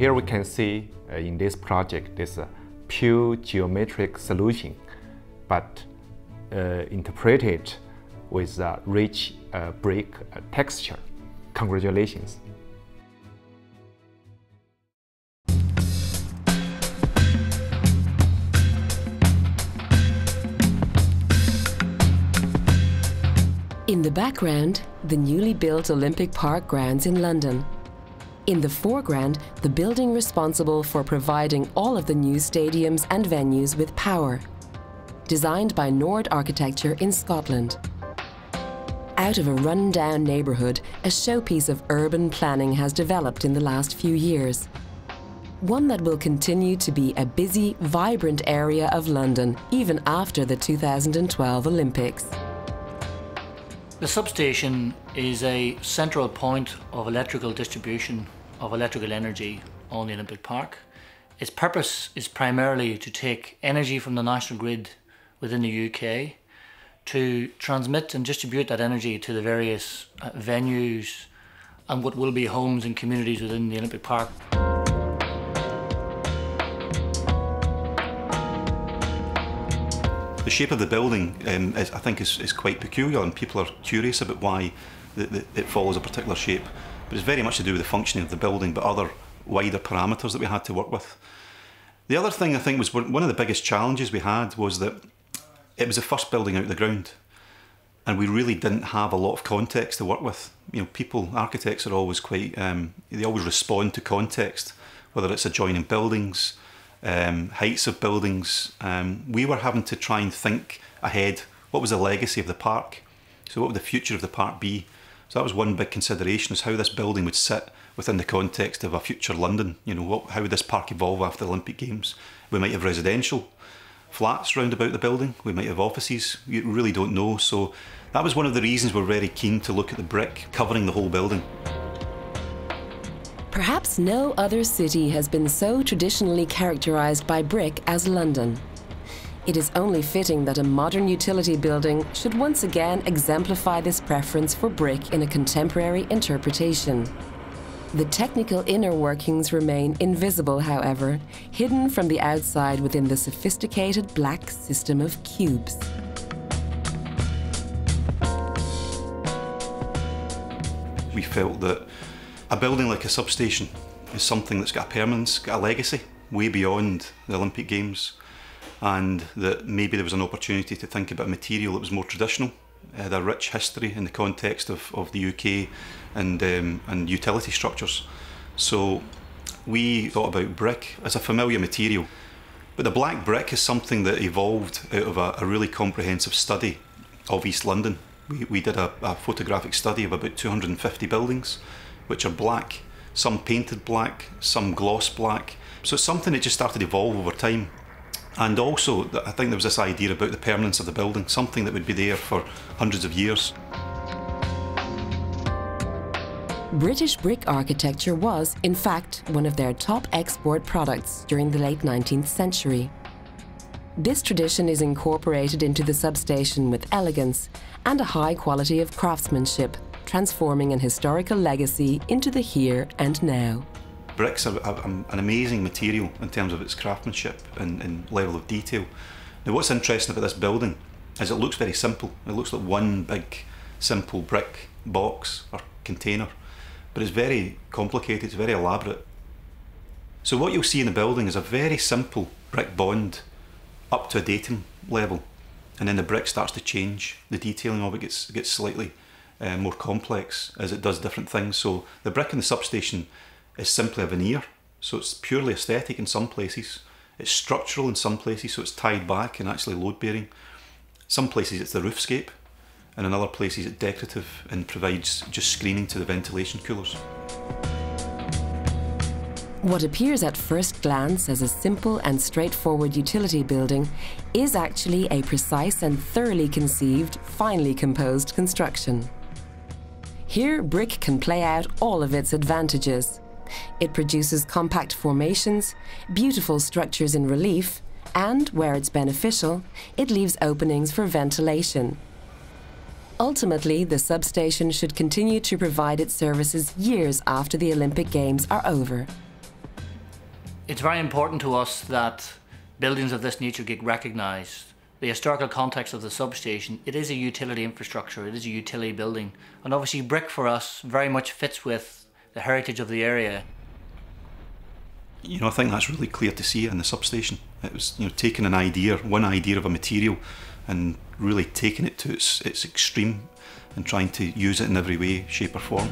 here we can see in this project this pure geometric solution, but interpreted with rich brick texture. Congratulations. In the background, the newly built Olympic Park grounds in London. In the foreground, the building responsible for providing all of the new stadiums and venues with power. Designed by Nord Architecture in Scotland. Out of a run-down neighbourhood, a showpiece of urban planning has developed in the last few years. One that will continue to be a busy, vibrant area of London, even after the 2012 Olympics. The substation is a central point of electrical distribution of electrical energy on the Olympic Park. Its purpose is primarily to take energy from the national grid within the UK to transmit and distribute that energy to the various venues and what will be homes and communities within the Olympic Park. The shape of the building, I think, is quite peculiar, and people are curious about why it follows a particular shape. But it's very much to do with the functioning of the building, but other wider parameters that we had to work with. The other thing I think was one of the biggest challenges we had was that it was the first building out of the ground, and we really didn't have a lot of context to work with. You know, people, architects are always quite, they always respond to context, whether it's adjoining buildings, heights of buildings. We were having to try and think ahead. What was the legacy of the park? So what would the future of the park be? So that was one big consideration, is how this building would sit within the context of a future London. You know, how would this park evolve after the Olympic Games? We might have residential flats round about the building. We might have offices. You really don't know. So that was one of the reasons we're very keen to look at the brick covering the whole building. Perhaps no other city has been so traditionally characterized by brick as London. It is only fitting that a modern utility building should once again exemplify this preference for brick in a contemporary interpretation. The technical inner workings remain invisible, however, hidden from the outside within the sophisticated black system of cubes. We felt that a building like a substation is something that's got a permanence, got a legacy, way beyond the Olympic Games, and that maybe there was an opportunity to think about a material that was more traditional, had a rich history in the context of the UK and utility structures. So we thought about brick as a familiar material, but the black brick is something that evolved out of a really comprehensive study of East London. We did a photographic study of about 250 buildings, which are black, some painted black, some gloss black. So it's something that just started to evolve over time. And also, I think there was this idea about the permanence of the building, something that would be there for hundreds of years. British brick architecture was, in fact, one of their top export products during the late 19th century. This tradition is incorporated into the substation with elegance and a high quality of craftsmanship, transforming an historical legacy into the here and now. Bricks are an amazing material in terms of its craftsmanship and level of detail. Now, what's interesting about this building is it looks very simple. It looks like one big, simple brick box or container, but it's very complicated, it's very elaborate. So what you'll see in the building is a very simple brick bond up to a datum level, and then the brick starts to change. The detailing of it gets slightly more complex as it does different things. So the brick in the substation is simply a veneer, so it's purely aesthetic in some places. It's structural in some places, so it's tied back and actually load-bearing. Some places it's the roofscape, and in other places it's decorative and provides just screening to the ventilation coolers. What appears at first glance as a simple and straightforward utility building is actually a precise and thoroughly conceived, finely composed construction. Here, brick can play out all of its advantages. It produces compact formations, beautiful structures in relief, and, where it's beneficial, it leaves openings for ventilation. Ultimately, the substation should continue to provide its services years after the Olympic Games are over. It's very important to us that buildings of this nature get recognised. The historical context of the substation, it is a utility infrastructure, it is a utility building. And obviously brick for us very much fits with the heritage of the area. You know, I think that's really clear to see in the substation. It was, you know, taking an idea, one idea of a material, and really taking it to its extreme and trying to use it in every way, shape or form.